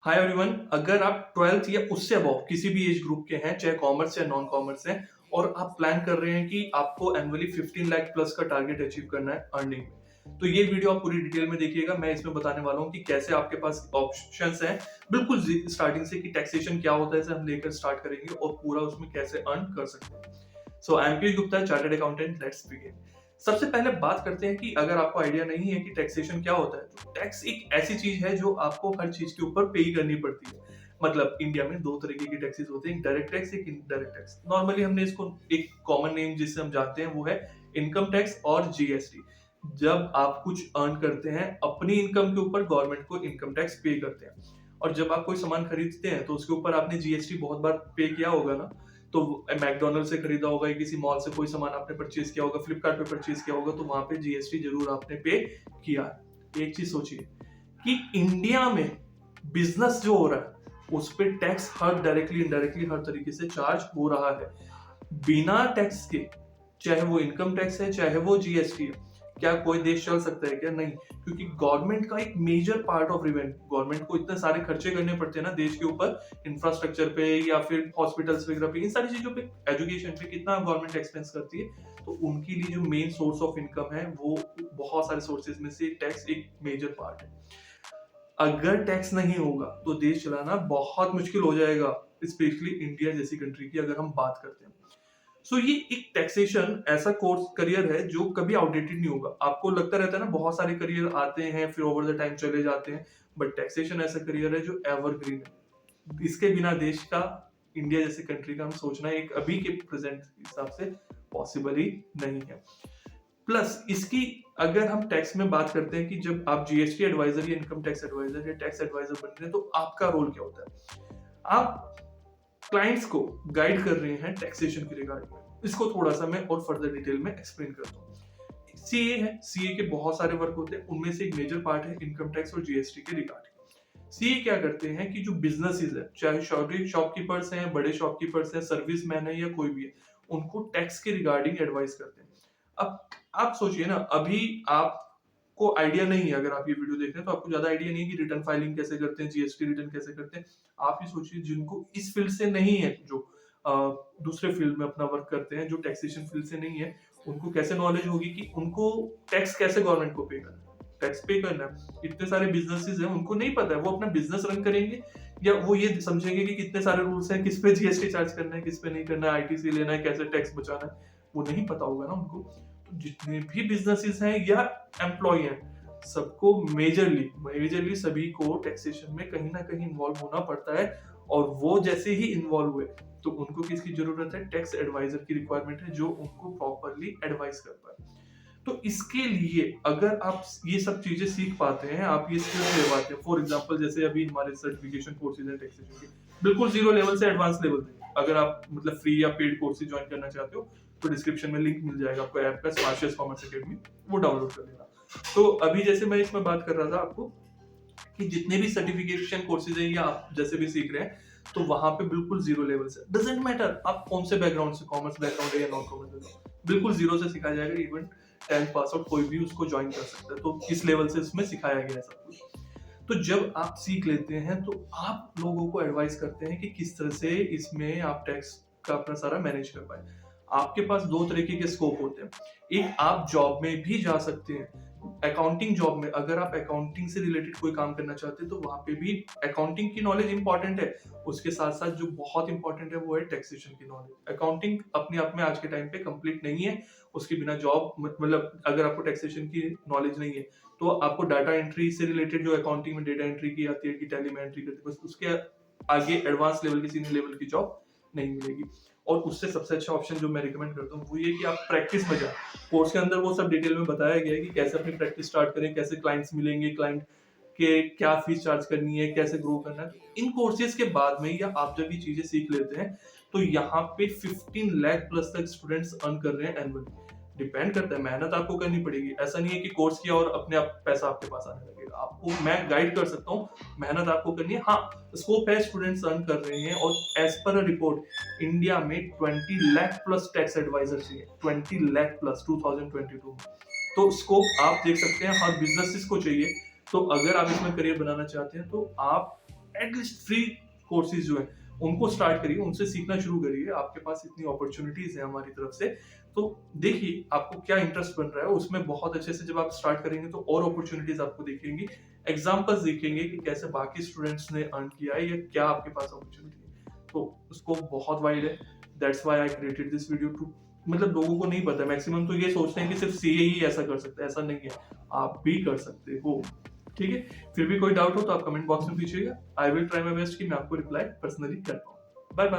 Hi everyone. अगर आप 12th या उससे अबव किसी भी एज ग्रुप के हैं, चाहे कॉमर्स या नॉन कॉमर्स हैं, और आप प्लान कर रहे हैं कि आपको एनुअली 15 लाख प्लस का टारगेट अचीव करना है अर्निंग में, तो ये वीडियो आप पूरी डिटेल में देखिएगा। मैं इसमें बताने वाला हूँ कि कैसे आपके पास ऑप्शंस हैं बिल्कुल स्टार्टिंग से, कि टैक्सेशन क्या होता है, इसे हम लेकर स्टार्ट करेंगे और पूरा उसमें कैसे अर्न कर सकते हैं। So I am Piyush Gupta, chartered accountant. Let's begin. सबसे पहले बात करते हैं कि अगर आपको आइडिया नहीं है कि टैक्सेशन क्या होता है, तो टैक्स एक ऐसी चीज है जो आपको हर चीज के ऊपर पे ही करनी पड़ती है। मतलब इंडिया में दो तरीके के टैक्सेस होते हैं, एक डायरेक्ट टैक्स, एक इनडायरेक्ट टैक्स। नॉर्मली हमने इसको एक कॉमन नेम जिससे हम जानते हैं वो है इनकम टैक्स और जीएसटी। जब आप कुछ अर्न करते हैं अपनी इनकम के ऊपर, गवर्नमेंट को इनकम टैक्स पे करते हैं। और जब आप कोई सामान खरीदते हैं तो उसके ऊपर आपने जीएसटी बहुत बार पे किया होगा ना। तो मैकडोनल्ड से खरीदा होगा या किसी मॉल से कोई सामान आपने परचेज किया होगा, फ्लिपकार्ट पे परचेज किया होगा, तो वहां पे जीएसटी जरूर आपने पे किया है। एक चीज सोचिए कि इंडिया में बिजनेस जो हो रहा है उस पर टैक्स हर डायरेक्टली इनडायरेक्टली हर तरीके से चार्ज हो रहा है बिना टैक्स के। चाहे वो इनकम टैक्स है, चाहे वो जीएसटी है। क्या कोई देश चल सकता है? क्या नहीं। क्योंकि गवर्नमेंट का एक major part of revenue, government को इतने सारे खर्चे करने पड़ते हैं ना देश के ऊपर, इंफ्रास्ट्रक्चर पे या फिर हॉस्पिटल्स वगैरह पे, इन सारी चीजों पे, एजुकेशन पे कितना गवर्नमेंट एक्सपेंस करती है। तो उनके लिए जो मेन सोर्स ऑफ इनकम है वो बहुत सारे सोर्सेज में से टैक्स एक मेजर पार्ट है। अगर टैक्स नहीं होगा तो देश चलाना बहुत मुश्किल हो जाएगा, स्पेशली इंडिया जैसी कंट्री की अगर हम बात करते हैं। सो ये एक टैक्सेशन ऐसा कोर्स करियर है जो कभी आउटडेटेड नहीं होगा। आपको लगता रहता है ना बहुत सारे करियर आते हैं फिर ओवर द टाइम चले जाते हैं, बट टैक्सेशन ऐसा करियर है जो एवरग्रीन है। इसके बिना देश का, इंडिया जैसे कंट्री का हम सोचना एक अभी के प्रेजेंट हिसाब से पॉसिबल ही नहीं है। प्लस इसकी अगर हम टैक्स में बात करते हैं कि जब आप जीएसटी एडवाइजर या इनकम टैक्स एडवाइजर या टैक्स एडवाइजर बन रहे हैं तो आपका रोल क्या होता है? आप क्लाइंट्स को गाइड कर रहे हैं टैक्सेशन के रिगार्डिंग में। इसको थोड़ा सा मैं और फर्दर डिटेल में एक्सप्लेन करता हूँ। सीए है, सीए के बहुत सारे वर्क होते हैं, उनमें से एक मेजर पार्ट है इनकम टैक्स और जीएसटी के रिगार्डिंग। सीए क्या करते हैं कि जो बिजनेसेस है, चाहे शॉपकीपर्स हैं, बड़े शॉपकीपर्स हैं, सर्विस मैन है या कोई भी है, उनको टैक्स के रिगार्डिंग एडवाइस करते हैं। अब आप सोचिए ना, अभी आपको आइडिया नहीं है, अगर आप ये वीडियो देख रहे हैं तो आपको ज्यादा आइडिया नहीं है कि रिटर्न फाइलिंग कैसे करते हैं, जीएसटी रिटर्न कैसे करते हैं। आप ही सोचिए जिनको इस फील्ड से नहीं है, जो दूसरे फील्ड में अपना वर्क करते हैं, जो टैक्सेशन फील्ड से नहीं है, उनको कैसे नॉलेज होगी कि उनको टैक्स कैसे गवर्नमेंट को पे करना है, टैक्स पे करना है। इतने सारे बिजनेसेस हैं, उनको नहीं पता है वो अपना बिजनेस रन करेंगे या वो ये समझेंगे कि कितने सारे रूल्स हैं, किस पे जीएसटी चार्ज करना है, किस पे नहीं करना है, आईटीसी लेना है, कैसे टैक्स बचाना है, वो नहीं पता होगा ना उनको। तो जितने भी बिजनेसेस हैं या एम्प्लॉय हैं, सबको मेजरली मेजरली सभी को टैक्सेशन में कहीं ना कहीं इन्वॉल्व होना पड़ता है। और वो जैसे ही इन्वॉल्व हुए तो उनको किसकी जरूरत है? टैक्स एडवाइजर की रिक्वायरमेंट है जो उनको प्रॉपरली एडवाइस कर पाए। तो इसके लिए अगर आप ये सब चीजें सीख पाते हैं, आप ये स्किल्स ले पाते हैं, फॉर एग्जांपल जैसे अभी हमारे सर्टिफिकेशन कोर्सेज हैं टैक्सेशन के, बिल्कुल जीरो लेवल से एडवांस लेवल तक। अगर आप मतलब फ्री या पेड कोर्सेज ज्वाइन करना चाहते हो तो डिस्क्रिप्शन में लिंक मिल जाएगा आपको ऐप का, स्मार्शियस कॉमर्स एकेडमी, वो डाउनलोड कर लेना। तो अभी जैसे मैं इसमें बात कर रहा था आपको कि जितने भी सर्टिफिकेशन कोर्सेज हैं या आप जैसे भी सीख रहे हैं, तो वहां पे बिल्कुल जीरो लेवल से, डजेंट मैटर आप कौन से बैकग्राउंड से, कॉमर्स बैकग्राउंड है या नॉन कॉमर्स बैकग्राउंड, बिल्कुल जीरो से सिखाया जाएगा। इवन 10th पास आउट कोई भी उसको ज्वाइन कर सकता है। तो इस लेवल से इसमें सिखाया गया है सब कुछ। तो जब आप सीख लेते हैं तो आप लोगों को एडवाइस करते हैं कि किस तरह से इसमें आप टैक्स का अपना सारा मैनेज कर पाए। आपके पास दो तरीके के स्कोप होते हैं। एक, आप जॉब में भी जा सकते हैं। अकाउंटिंग जॉब में अगर आप अकाउंटिंग से रिलेटेड कोई काम करना चाहते हैं तो वहां पे भी अकाउंटिंग की नॉलेज इंपॉर्टेंट है। उसके साथ साथ जो बहुत इंपॉर्टेंट है वो है टैक्सेशन की नॉलेज। अकाउंटिंग अपने आप में आज के टाइम पे कंप्लीट नहीं है, उसके बिना जॉब, मतलब अगर आपको टैक्सेशन की नॉलेज नहीं है तो आपको डाटा एंट्री से रिलेटेड, जो अकाउंटिंग में डेटा एंट्री की आती है कि टैली में एंट्री करते हैं, बस उसके आगे एडवांस लेवल की, सीनियर लेवल की जॉब नहीं मिलेगी। और उससे सबसे अच्छा ऑप्शन जो मैं रिकमेंड करता हूँ वो ये कि आप प्रैक्टिस में जाए। कोर्स के अंदर वो सब डिटेल में बताया गया है कि कैसे अपनी प्रैक्टिस स्टार्ट करें, कैसे क्लाइंट्स मिलेंगे, क्लाइंट के क्या फीस चार्ज करनी है, कैसे ग्रो करना है। इन कोर्सेज के बाद में या आप जब ये चीजें सीख लेते हैं तो यहाँ पे 15 लाख प्लस तक स्टूडेंट्स अर्न कर रहे हैं एनुअली। डिपेंड करता है, मेहनत आपको करनी पड़ेगी। ऐसा नहीं है कि कोर्स किया और अपने आप पैसा आपके पास आने लगेगा। आपको मैं गाइड कर सकता हूँ, मेहनत आपको करनी है। हाँ, स्कोप है, स्टूडेंट्स अर्न कर रहे हैं। और as per a report India में 20 लाख प्लस टैक्स एडवाइजर चाहिए, 20 लाख प्लस 2022 में। तो स्कोप आप देख सकते हैं, हर बिजनेसेस को चाहिए। तो अगर आप इसमें करियर बनाना चाहते हैं तो आप एटलीस्ट फ्री कोर्सेज जो है उनको स्टार्ट करिए, उनसे सीखना शुरू करिए। आपके पास इतनी अपॉर्चुनिटीज है हमारी तरफ से, तो देखिए आपको क्या इंटरेस्ट बन रहा है उसमें बहुत अच्छे से जब आप स्टार्ट करेंगे तो और अपॉर्चुनिटीज आपको दिखेंगी, एग्जांपल्स दिखेंगे कि कैसे बाकी स्टूडेंट्स ने अर्न किया है या क्या आपके पास अपॉर्चुनिटी है। तो उसको बहुत वाइड है, that's why I created this video to, मतलब लोगों को नहीं पता, मैक्सिमम तो ये सोचते हैं कि सिर्फ सीए ही ऐसा कर सकता है, ऐसा नहीं है, आप भी कर सकते हो। ठीक है, फिर भी कोई डाउट हो तो आप कमेंट बॉक्स में पूछिएगा, I will try my best कि मैं आपको रिप्लाई पर्सनली कर पाऊँ। Bye bye.